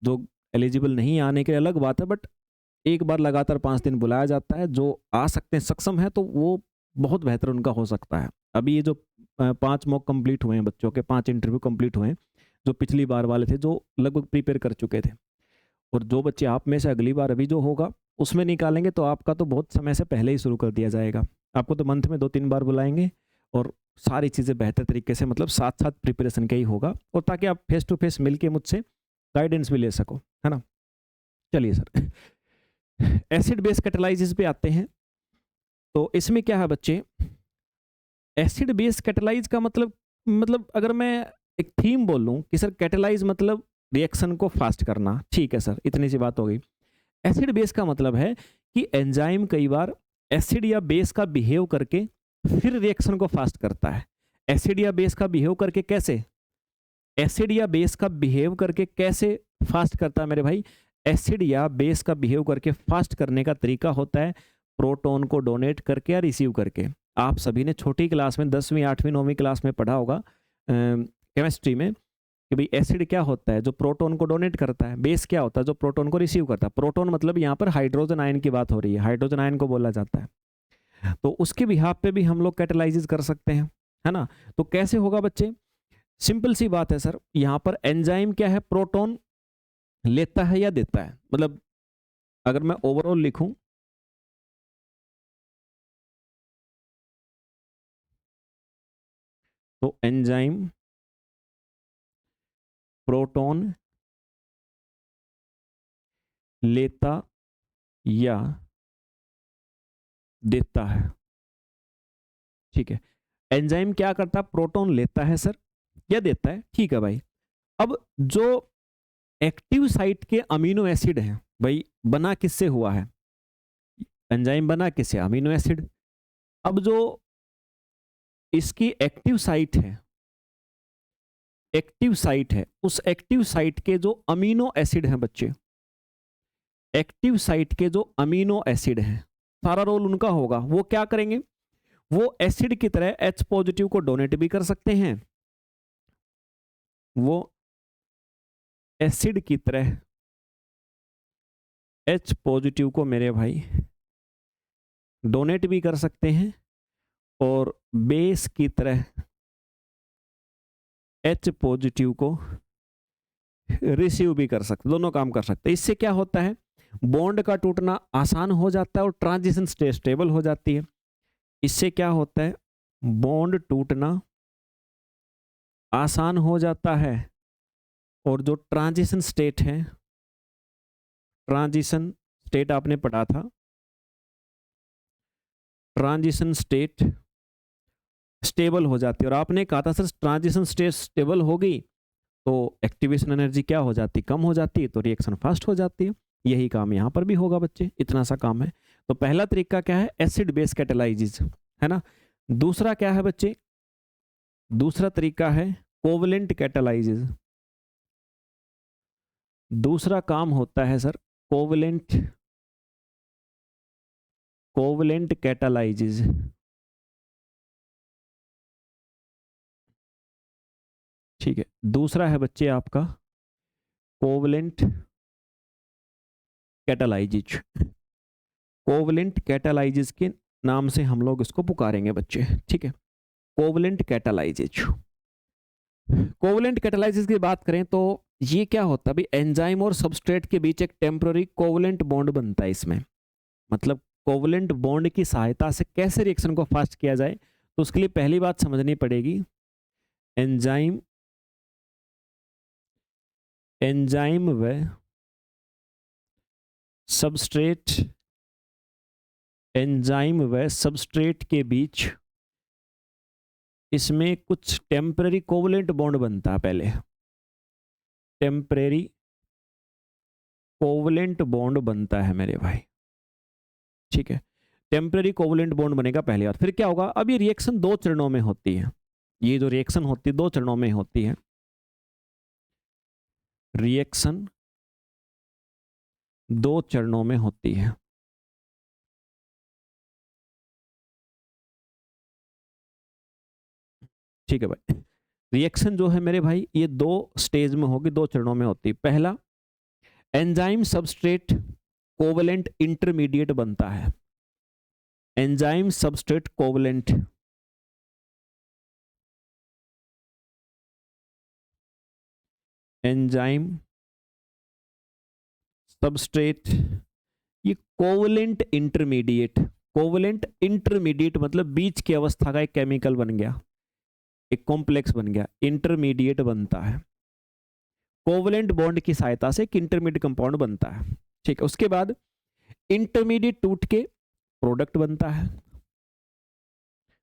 जो एलिजिबल नहीं आने के अलग बात है, बट एक बार लगातार 5 दिन बुलाया जाता है, जो आ सकते हैं सक्षम है तो वो बहुत बेहतर उनका हो सकता है। अभी ये जो 5 मॉक कंप्लीट हुए हैं बच्चों के, 5 इंटरव्यू कंप्लीट हुए हैं, जो पिछली बार वाले थे जो लगभग प्रिपेयर कर चुके थे, और जो बच्चे आप में से अगली बार अभी जो होगा उसमें निकालेंगे, तो आपका तो बहुत समय से पहले ही शुरू कर दिया जाएगा। आपको तो मंथ में 2-3 बार बुलाएंगे, और सारी चीज़ें बेहतर तरीके से, मतलब साथ साथ प्रिपरेशन का ही होगा, और ताकि आप फेस टू फेस मिलके मुझसे गाइडेंस भी ले सको, है ना। चलिए सर, एसिड बेस कैटेलाइसिस पे आते हैं। तो इसमें क्या है बच्चे, एसिड बेस कैटेलाइज का मतलब अगर मैं एक थीम बोल लूं कि सर कैटेलाइज मतलब रिएक्शन को फास्ट करना, ठीक है सर, इतनी सी बात हो गई। एसिड बेस का मतलब है कि एंजाइम कई बार एसिड या बेस का बिहेव करके फिर रिएक्शन को फास्ट करता है। एसिड या बेस का बिहेव करके कैसे, एसिड या बेस का बिहेव करके कैसे फास्ट करता है मेरे भाई, एसिड या बेस का बिहेव करके फास्ट करने का तरीका होता है प्रोटॉन को डोनेट करके या रिसीव करके। आप सभी ने छोटी क्लास में 10वीं 8वीं 9वीं क्लास में पढ़ा होगा केमिस्ट्री में कि भाई एसिड क्या होता है, जो प्रोटॉन को डोनेट करता है, बेस क्या होता है, जो प्रोटॉन को रिसीव करता है। प्रोटॉन मतलब यहाँ पर हाइड्रोजन आयन की बात हो रही है, हाइड्रोजन आयन को बोला जाता है। तो उसके बिहाफ पे भी हम लोग कैटेलाइसिस कर सकते हैं, है ना। तो कैसे होगा बच्चे, सिंपल सी बात है सर, यहाँ पर एंजाइम क्या है, प्रोटॉन लेता है या देता है, मतलब अगर मैं ओवरऑल लिखूं, तो एंजाइम प्रोटॉन लेता या देता है। ठीक है, एंजाइम क्या करता है, प्रोटॉन लेता है सर या देता है। ठीक है भाई, अब जो एक्टिव साइट के अमीनो एसिड हैं भाई, बना किससे हुआ है, एंजाइम बना किससे, अमीनो एसिड। अब जो इसकी एक्टिव साइट है, एक्टिव साइट है, उस एक्टिव साइट के जो अमीनो एसिड हैं बच्चे, एक्टिव साइट के जो अमीनो एसिड हैं, सारा रोल उनका होगा। वो क्या करेंगे, वो एसिड की तरह H पॉजिटिव को डोनेट भी कर सकते हैं, वो एसिड की तरह H पॉजिटिव को मेरे भाई डोनेट भी कर सकते हैं, और बेस की तरह H पॉजिटिव को रिसीव भी कर सकते, दोनों काम कर सकते हैं। इससे क्या होता है, बॉन्ड का टूटना आसान हो जाता है और ट्रांजिशन स्टेट स्टेबल हो जाती है। इससे क्या होता है, बॉन्ड टूटना आसान हो जाता है और जो ट्रांजिशन स्टेट है, ट्रांजिशन स्टेट आपने पढ़ा था, ट्रांजिशन स्टेट स्टेबल हो जाती है। और आपने कहा था सर ट्रांजिशन स्टेट स्टेबल हो गई तो एक्टिवेशन एनर्जी क्या हो जाती, कम हो जाती है, तो रिएक्शन फास्ट हो जाती है। यही काम यहाँ पर भी होगा बच्चे, इतना सा काम है। तो पहला तरीका क्या है, एसिड बेस कैटालाइसिस, है ना। दूसरा क्या है बच्चे, दूसरा तरीका है कोवलेंट कैटालाइसिस। दूसरा काम होता है सर कोवलेंट, कोवलेंट कैटालाइसिस। ठीक है, दूसरा है बच्चे आपका कोवलेंट कैटालाइसिस। कोवलेंट कैटालाइसिस के नाम से हम लोग इसको पुकारेंगे बच्चे। ठीक है, कोवलेंट कैटालाइसिस। कोवलेंट कैटालाइसिस की बात करें तो ये क्या होता है भाई, एंजाइम और सबस्ट्रेट के बीच एक टेम्पररी कोवलेंट बॉन्ड बनता है इसमें। मतलब कोवलेंट बॉन्ड की सहायता से कैसे रिएक्शन को फास्ट किया जाए, तो उसके लिए पहली बात समझनी पड़ेगी, एंजाइम, एंजाइम व सबस्ट्रेट, एंजाइम व सबस्ट्रेट के बीच इसमें कुछ टेम्पररी कोवलेंट बॉन्ड बनता है। पहले टेम्पररी कोवलेंट बॉन्ड बनता है मेरे भाई। ठीक है, टेम्पररी कोवलेंट बॉन्ड बनेगा पहली बार। फिर क्या होगा, अब ये रिएक्शन दो चरणों में होती है, ये जो रिएक्शन होती है दो चरणों में होती है। रिएक्शन दो चरणों में होती है। ठीक है भाई, रिएक्शन जो है मेरे भाई ये दो स्टेज में होगी, दो चरणों में होती है। पहला, एंजाइम सबस्ट्रेट कोवलेंट इंटरमीडिएट बनता है, enzyme substrate covalent, enzyme substrate, ये कोवलेंट इंटरमीडिएट, कोवलेंट इंटरमीडिएट मतलब बीच की अवस्था का एक केमिकल बन गया, एक कॉम्प्लेक्स बन गया, इंटरमीडिएट बनता है। कोवलेंट बॉन्ड की सहायता से एक इंटरमीडिएट कंपाउंड बनता है। ठीक है, उसके बाद इंटरमीडिएट टूट के प्रोडक्ट बनता है।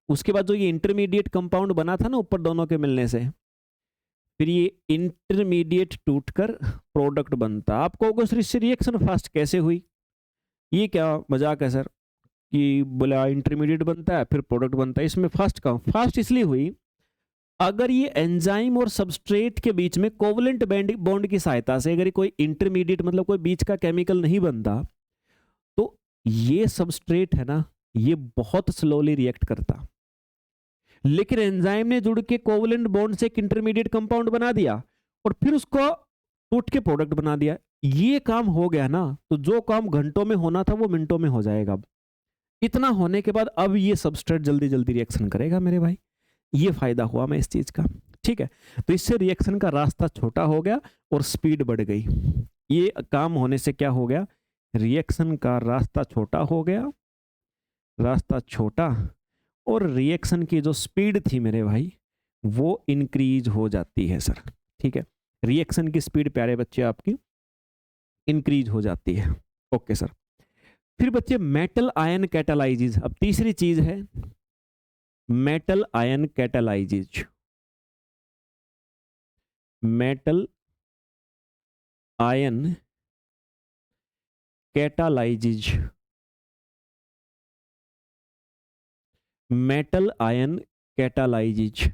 उसके बाद जो ये इंटरमीडिएट कंपाउंड बना था ना ऊपर दोनों के मिलने से, फिर ये इंटरमीडिएट टूटकर प्रोडक्ट बनता। आपको इससे रिएक्शन फास्ट कैसे हुई, ये क्या मजाक है सर कि बोला इंटरमीडिएट बनता है फिर प्रोडक्ट बनता है, इसमें फास्ट का फास्ट इसलिए हुई, अगर ये एंजाइम और सबस्ट्रेट के बीच में कोवलेंट बॉन्ड की सहायता से अगर कोई इंटरमीडिएट मतलब कोई बीच का केमिकल नहीं बनता, तो ये सबस्ट्रेट है ना ये बहुत स्लोली रिएक्ट करता। लेकिन एंजाइम ने जुड़ के कोवलेंट बॉन्ड से एक इंटरमीडिएट कंपाउंड बना दिया और फिर उसको टूट के प्रोडक्ट बना दिया। ये काम हो गया ना, तो जो काम घंटों में होना था वो मिनटों में हो जाएगा। इतना होने के बाद अब ये सबस्ट्रेट जल्दी जल्दी रिएक्शन करेगा मेरे भाई, ये फायदा हुआ मैं इस चीज का। ठीक है, तो इससे रिएक्शन का रास्ता छोटा हो गया और स्पीड बढ़ गई। ये काम होने से क्या हो गया, रिएक्शन का रास्ता छोटा हो गया, रास्ता छोटा, और रिएक्शन की जो स्पीड थी मेरे भाई वो इंक्रीज हो जाती है सर। ठीक है, रिएक्शन की स्पीड प्यारे बच्चे आपकी इंक्रीज हो जाती है। Okay sir. फिर बच्चे मेटल आयन कैटालाइजिस, अब तीसरी चीज है metal ion catalysis. Metal ion catalysis, metal ion catalysis,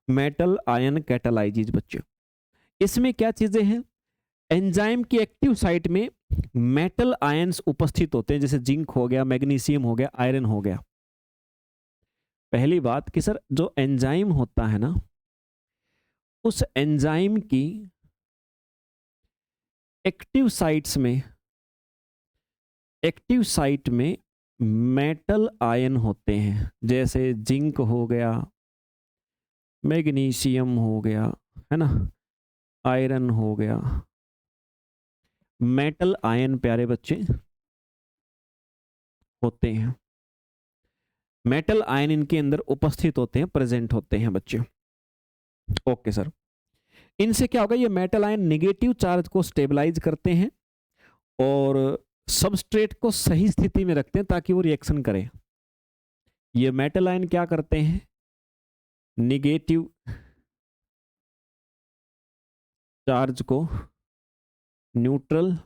metal ion catalysis बच्चे, इसमें क्या चीजें हैं, एंजाइम की एक्टिव साइट में मेटल आयंस उपस्थित होते हैं, जैसे जिंक हो गया, मैग्नीशियम हो गया, आयरन हो गया। पहली बात कि सर जो एंजाइम होता है ना, उस एंजाइम की एक्टिव साइट्स में, एक्टिव साइट में मेटल आयन होते हैं, जैसे जिंक हो गया, मैग्नीशियम हो गया, है ना, आयरन हो गया। मेटल आयन प्यारे बच्चे होते हैं, मेटल आयन इनके अंदर उपस्थित होते हैं, प्रेजेंट होते हैं बच्चे। Okay sir. इनसे क्या होगा, ये मेटल आयन नेगेटिव चार्ज को स्टेबलाइज करते हैं और सबस्ट्रेट को सही स्थिति में रखते हैं ताकि वो रिएक्शन करे। ये मेटल आयन क्या करते हैं, नेगेटिव चार्ज को न्यूट्रल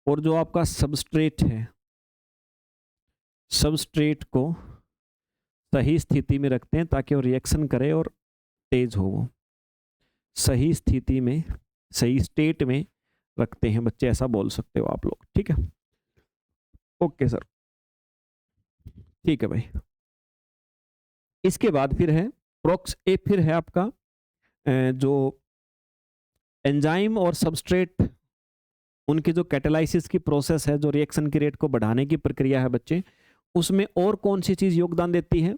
और जो आपका सबस्ट्रेट है, सबस्ट्रेट को सही स्थिति में रखते हैं ताकि वो रिएक्शन करे और तेज हो। वो सही स्थिति में, सही स्टेट में रखते हैं बच्चे, ऐसा बोल सकते हो आप लोग। ठीक है, ओके सर, ठीक है भाई। इसके बाद फिर है प्रोक्स ए, फिर है आपका जो एंजाइम और सबस्ट्रेट, उनकी जो कैटालाइसिस की प्रोसेस है, जो रिएक्शन की रेट को बढ़ाने की प्रक्रिया है बच्चे, उसमें और कौन सी चीज योगदान देती है,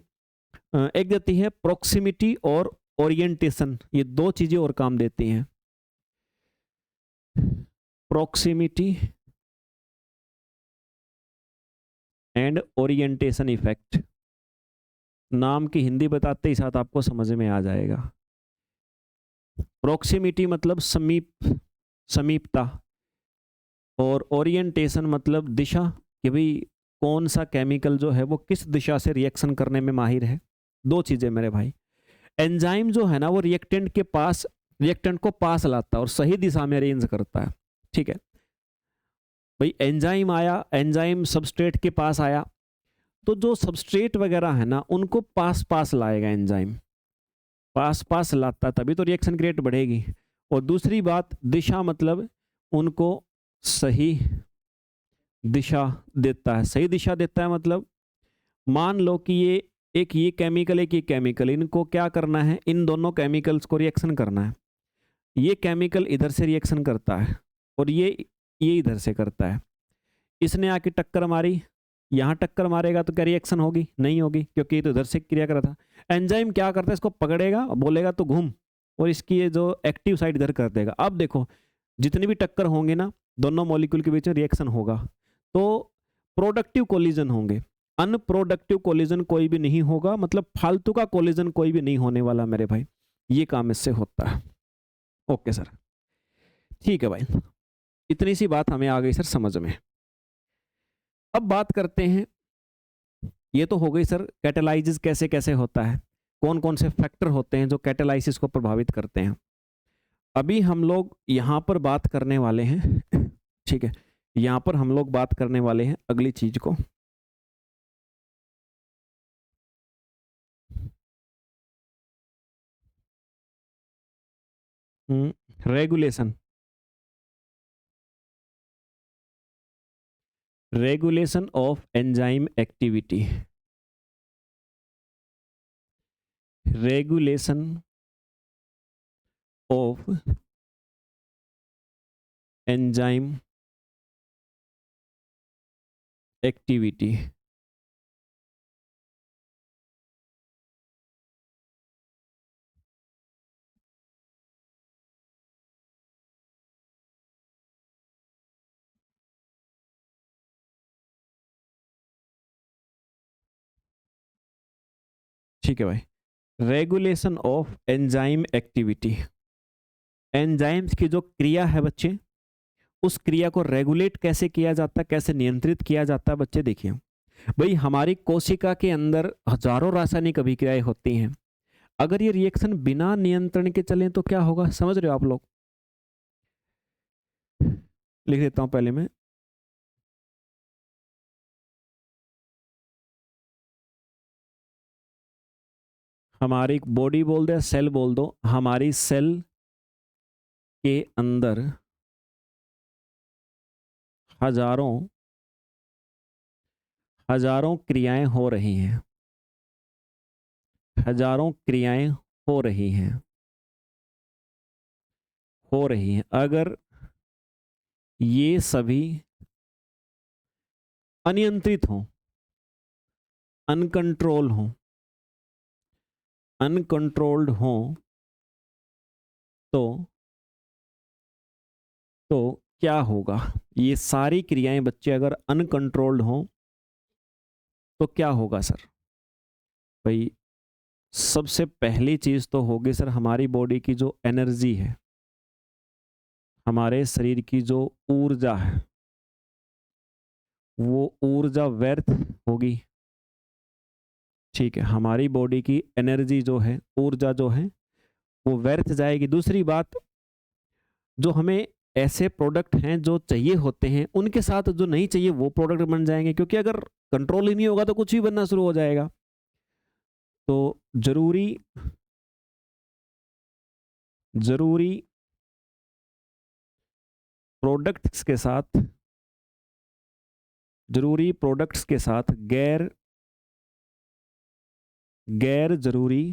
एक देती है प्रोक्सिमिटी और ओरिएंटेशन, ये दो चीजें और काम देती हैं। प्रोक्सिमिटी एंड ओरिएंटेशन इफेक्ट, नाम की हिंदी बताते ही साथ आपको समझ में आ जाएगा। प्रोक्सिमिटी मतलब समीप, समीपता, और ओरिएंटेशन मतलब दिशा, कि भाई कौन सा केमिकल जो है वो किस दिशा से रिएक्शन करने में माहिर है। दो चीजें मेरे भाई, एंजाइम जो है ना वो रिएक्टेंट के पास, रिएक्टेंट को पास लाता है और सही दिशा में अरेंज करता है। ठीक है भाई, एंजाइम आया, एंजाइम सबस्ट्रेट के पास आया, तो जो सबस्ट्रेट वगैरह है ना उनको पास पास लाएगा एंजाइम, पास पास लाता तभी तो रिएक्शन की रेट बढ़ेगी। और दूसरी बात, दिशा मतलब उनको सही दिशा देता है। सही दिशा देता है मतलब मान लो कि ये केमिकल, एक ये केमिकल, इनको क्या करना है, इन दोनों केमिकल्स को रिएक्शन करना है। ये केमिकल इधर से रिएक्शन करता है और ये इधर से करता है। इसने आके टक्कर मारी, यहाँ टक्कर मारेगा तो क्या रिएक्शन होगी, नहीं होगी, क्योंकि ये तो इधर से क्रिया कर रहा था। एंजाइम क्या करता है, इसको पकड़ेगा, बोलेगा तो घूम, और इसकी ये जो एक्टिव साइड इधर कर देगा। अब देखो जितनी भी टक्कर होंगे ना, दोनों मॉलिक्यूल के बीच में रिएक्शन होगा, तो प्रोडक्टिव कोलिजन होंगे। अनप्रोडक्टिव कोलिजन कोई भी नहीं होगा, मतलब फालतू का कोलिजन कोई भी नहीं होने वाला मेरे भाई, ये काम इससे होता है। ओके सर, ठीक है भाई, इतनी सी बात हमें आ गई सर समझ में। अब बात करते हैं, ये तो हो गई सर कैटालाइसिस कैसे कैसे होता है, कौन कौन से फैक्टर होते हैं जो कैटालाइसिस को प्रभावित करते हैं। अभी हम लोग यहाँ पर बात करने वाले हैं, ठीक है, यहाँ पर हम लोग बात करने वाले हैं अगली चीज को, regulation, regulation of enzyme activity, regulation of enzyme activity. ठीक है भाई। Regulation of enzyme activity, enzymes की जो क्रिया है बच्चे, उस क्रिया को रेगुलेट कैसे किया जाता है, कैसे नियंत्रित किया जाता है बच्चे। देखिए भाई, हमारी कोशिका के अंदर हजारों रासायनिक अभिक्रियाएं होती हैं। अगर ये रिएक्शन बिना नियंत्रण के चलें तो क्या होगा, समझ रहे हो आप लोग? लिख देता हूं पहले मैं। हमारी बॉडी बोल दो या सेल बोल दो, हमारी सेल के अंदर हजारों हजारों क्रियाएं हो रही हैं, हजारों क्रियाएं हो रही हैं, हो रही हैं। अगर ये सभी अनियंत्रित हों, अनकंट्रोल हों, अनकंट्रोल्ड हों, तो क्या होगा? ये सारी क्रियाएं बच्चे अगर अनकंट्रोल्ड हों तो क्या होगा सर? भाई सबसे पहली चीज तो होगी सर, हमारी बॉडी की जो एनर्जी है, हमारे शरीर की जो ऊर्जा है, वो ऊर्जा व्यर्थ होगी। ठीक है, हमारी बॉडी की एनर्जी जो है, ऊर्जा जो है, वो व्यर्थ जाएगी। दूसरी बात, जो हमें ऐसे प्रोडक्ट हैं जो चाहिए होते हैं, उनके साथ जो नहीं चाहिए वो प्रोडक्ट बन जाएंगे, क्योंकि अगर कंट्रोल ही नहीं होगा तो कुछ भी बनना शुरू हो जाएगा। तो जरूरी जरूरी प्रोडक्ट्स के साथ, जरूरी प्रोडक्ट्स के साथ गैर गैर जरूरी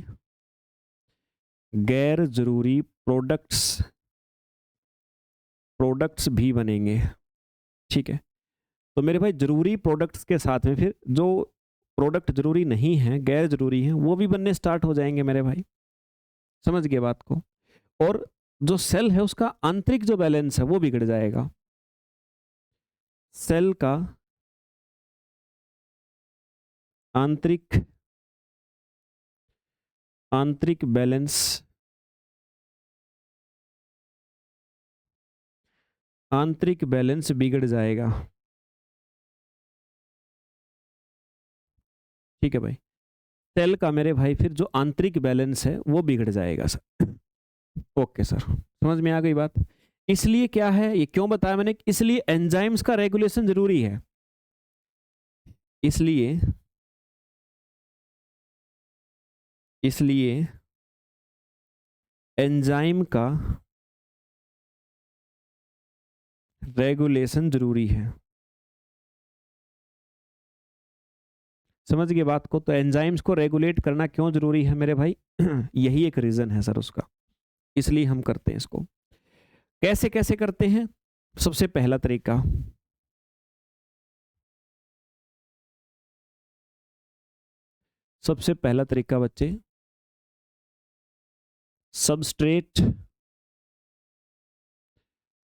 गैर जरूरी प्रोडक्ट्स प्रोडक्ट्स भी बनेंगे। ठीक है, तो मेरे भाई जरूरी प्रोडक्ट्स के साथ में फिर जो प्रोडक्ट जरूरी नहीं है, गैर जरूरी है, वो भी बनने स्टार्ट हो जाएंगे मेरे भाई। समझ गए बात को? और जो सेल है उसका आंतरिक जो बैलेंस है वो बिगड़ जाएगा। सेल का आंतरिक आंतरिक बैलेंस आंतरिक बैलेंस बिगड़ जाएगा। ठीक है भाई, सेल का मेरे भाई फिर जो आंतरिक बैलेंस है वो बिगड़ जाएगा सर। ओके सर, समझ में आ गई बात? इसलिए क्या है, ये क्यों बताया मैंने, इसलिए एंजाइम्स का रेगुलेशन जरूरी है। इसलिए इसलिए एंजाइम का रेगुलेशन जरूरी है। समझ गए बात को? तो एंजाइम्स को रेगुलेट करना क्यों जरूरी है मेरे भाई? यही एक रीजन है सर उसका, इसलिए हम करते हैं इसको। कैसे कैसे करते हैं? सबसे पहला तरीका, सबसे पहला तरीका बच्चे, substrate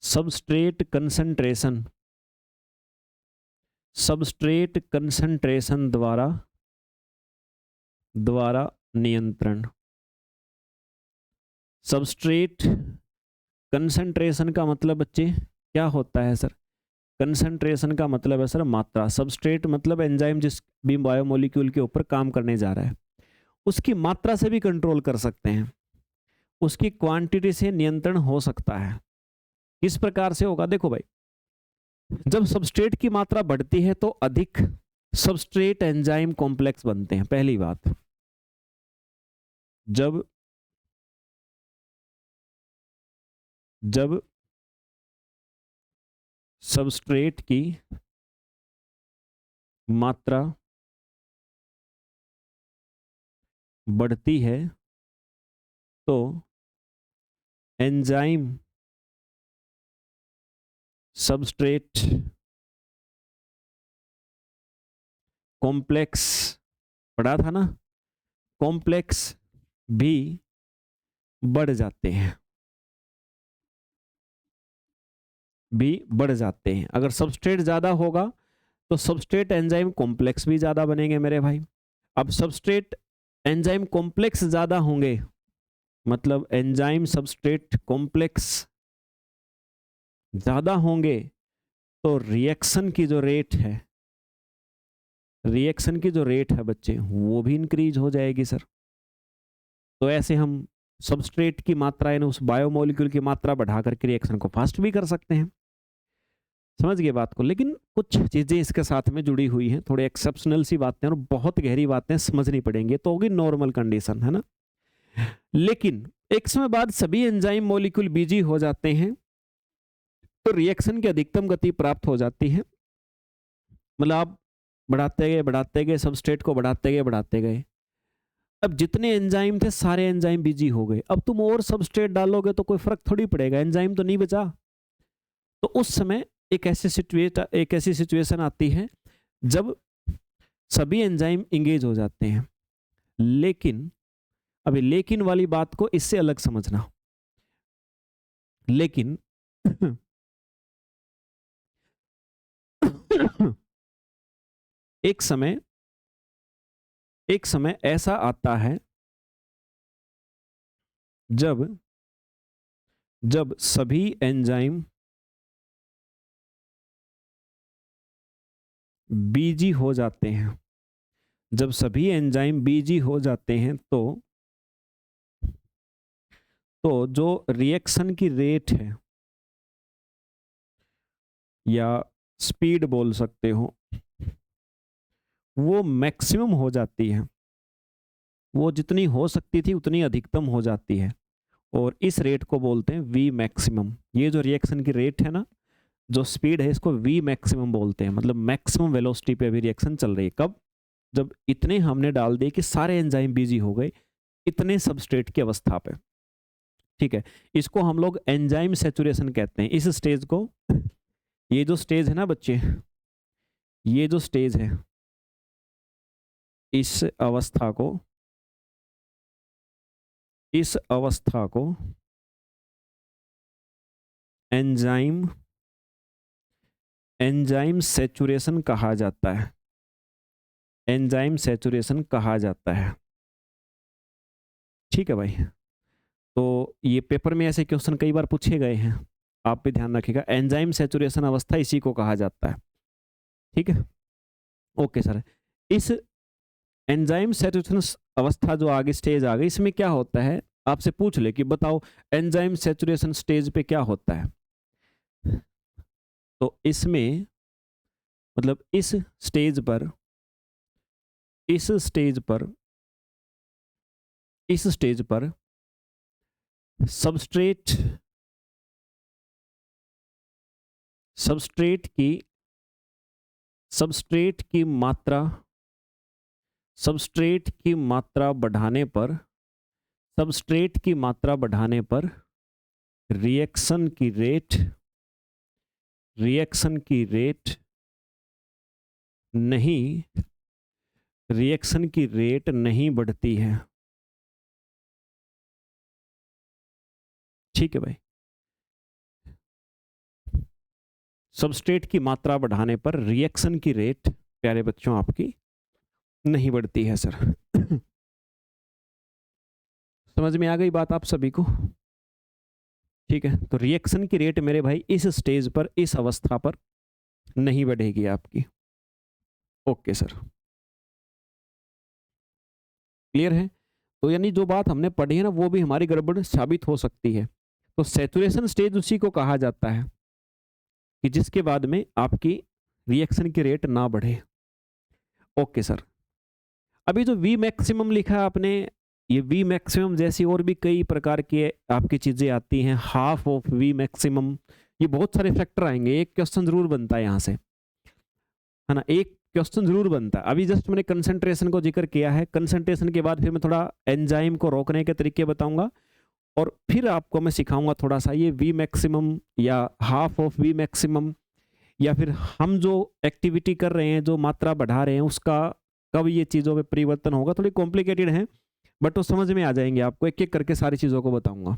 substrate concentration substrate concentration द्वारा द्वारा नियंत्रण। सबस्ट्रेट कंसंट्रेशन का मतलब बच्चे क्या होता है सर? कंसंट्रेशन का मतलब है सर मात्रा। सबस्ट्रेट मतलब एंजाइम जिस भी बायोमोलिक्यूल के ऊपर काम करने जा रहा है, उसकी मात्रा से भी कंट्रोल कर सकते हैं, उसकी क्वांटिटी से नियंत्रण हो सकता है। किस प्रकार से होगा? देखो भाई, जब सबस्ट्रेट की मात्रा बढ़ती है तो अधिक सबस्ट्रेट एंजाइम कॉम्प्लेक्स बनते हैं। पहली बात, जब जब सबस्ट्रेट की मात्रा बढ़ती है तो एंजाइम सबस्ट्रेट कॉम्प्लेक्स, पढ़ा था ना, कॉम्प्लेक्स भी बढ़ जाते हैं, भी बढ़ जाते हैं। अगर सबस्ट्रेट ज्यादा होगा तो सबस्ट्रेट एंजाइम कॉम्प्लेक्स भी ज्यादा बनेंगे मेरे भाई। अब सबस्ट्रेट एंजाइम कॉम्प्लेक्स ज़्यादा होंगे, मतलब एंजाइम सबस्ट्रेट कॉम्प्लेक्स ज़्यादा होंगे, तो रिएक्शन की जो रेट है, रिएक्शन की जो रेट है बच्चे, वो भी इंक्रीज हो जाएगी सर। तो ऐसे हम सबस्ट्रेट की मात्रा यानी उस बायोमोलिक्यूल की मात्रा बढ़ा करके रिएक्शन को फास्ट भी कर सकते हैं। समझ गए बात को। लेकिन कुछ चीज़ें इसके साथ में जुड़ी हुई हैं, थोड़े एक्सेप्शनल सी बातें और बहुत गहरी बातें समझनी पड़ेंगी, तो होगी नॉर्मल कंडीशन, है ना। लेकिन एक समय बाद सभी एंजाइम मॉलिक्यूल बिजी हो जाते हैं, तो रिएक्शन की अधिकतम गति प्राप्त हो जाती है। मतलब आप बढ़ाते गए सबस्ट्रेट को बढ़ाते गए। अब जितने एंजाइम थे सारे एंजाइम बिजी हो गए। अब तुम और सबस्ट्रेट डालोगे तो कोई फर्क थोड़ी पड़ेगा, एंजाइम तो नहीं बचा। तो उस समय एक ऐसी सिचुएशन आती है जब सभी एंजाइम इंगेज हो जाते हैं। लेकिन अभी लेकिन वाली बात को इससे अलग समझना। लेकिन एक समय ऐसा आता है जब सभी एंजाइम बिजी हो जाते हैं। जब सभी एंजाइम बिजी हो जाते हैं तो जो रिएक्शन की रेट है या स्पीड बोल सकते हो, वो मैक्सिमम हो जाती है। वो जितनी हो सकती थी उतनी अधिकतम हो जाती है, और इस रेट को बोलते हैं वी मैक्सिमम। ये जो रिएक्शन की रेट है ना, जो स्पीड है, इसको वी मैक्सिमम बोलते हैं। मतलब मैक्सिमम वेलोसिटी पे अभी रिएक्शन चल रही है। कब? जब इतने हमने डाल दिए कि सारे एंजाइम बिजी हो गए इतने सबस्ट्रेट की अवस्था पे। ठीक है, इसको हम लोग एंजाइम सैचुरेशन कहते हैं। इस स्टेज को, ये जो स्टेज है ना बच्चे, ये जो स्टेज है, इस अवस्था को एंजाइम सैचुरेशन कहा जाता है। एंजाइम सैचुरेशन कहा जाता है। ठीक है भाई। तो ये पेपर में ऐसे क्वेश्चन कई बार पूछे गए हैं, आप भी ध्यान रखिएगा। एंजाइम सैचुरेशन अवस्था इसी को कहा जाता है। ठीक है, ओके सर। इस एंजाइम सैचुरेशन अवस्था जो आगे स्टेज आ गई, इसमें क्या होता है, आपसे पूछ ले कि बताओ एंजाइम सैचुरेशन स्टेज पे क्या होता है। तो इसमें मतलब इस स्टेज पर सबस्ट्रेट की मात्रा बढ़ाने पर रिएक्शन की रेट नहीं बढ़ती है। ठीक है भाई, सबस्ट्रेट की मात्रा बढ़ाने पर रिएक्शन की रेट, प्यारे बच्चों, आपकी नहीं बढ़ती है सर। समझ में आ गई बात आप सभी को? ठीक है, तो रिएक्शन की रेट मेरे भाई इस स्टेज पर, इस अवस्था पर नहीं बढ़ेगी आपकी। ओके सर, क्लियर है? तो यानी जो बात हमने पढ़ी है ना, वो भी हमारी गड़बड़ साबित हो सकती है। तो सैचुरेशन स्टेज उसी को कहा जाता है कि जिसके बाद में आपकी रिएक्शन की रेट ना बढ़े। Okay sir. अभी जो वी मैक्सिमम लिखा है आपने, ये वी मैक्सिमम जैसी और भी कई प्रकार की आपकी चीजें आती हैं, हाफ ऑफ वी मैक्सिमम, ये बहुत सारे फैक्टर आएंगे। एक क्वेश्चन जरूर बनता है यहाँ से, है ना, एक क्वेश्चन जरूर बनता है। अभी जस्ट मैंने कंसंट्रेशन को जिक्र किया है, कंसंट्रेशन के बाद फिर मैं थोड़ा एंजाइम को रोकने के तरीके बताऊंगा, और फिर आपको मैं सिखाऊंगा थोड़ा सा ये वी मैक्सिमम या हाफ ऑफ वी मैक्सिमम, या फिर हम जो एक्टिविटी कर रहे हैं, जो मात्रा बढ़ा रहे हैं, उसका कब ये चीज़ों में परिवर्तन होगा। थोड़ी कॉम्प्लिकेटेड है बट वो समझ में आ जाएंगे आपको, एक एक करके सारी चीज़ों को बताऊंगा।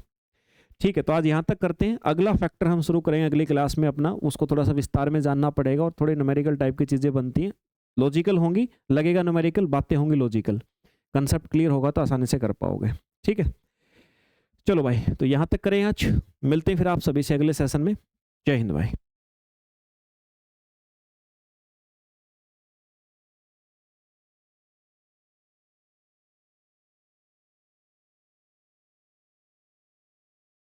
ठीक है, तो आज यहाँ तक करते हैं। अगला फैक्टर हम शुरू करेंगे अगली क्लास में अपना, उसको थोड़ा सा विस्तार में जानना पड़ेगा, और थोड़े न्यूमेरिकल टाइप की चीज़ें बनती हैं, लॉजिकल होंगी, लगेगा न्यूमेरिकल, बातें होंगी लॉजिकल। कंसेप्ट क्लियर होगा तो आसानी से कर पाओगे। ठीक है, चलो भाई, तो यहाँ तक करें आज, मिलते हैं फिर आप सभी से अगले सेशन में। जय हिंद भाई।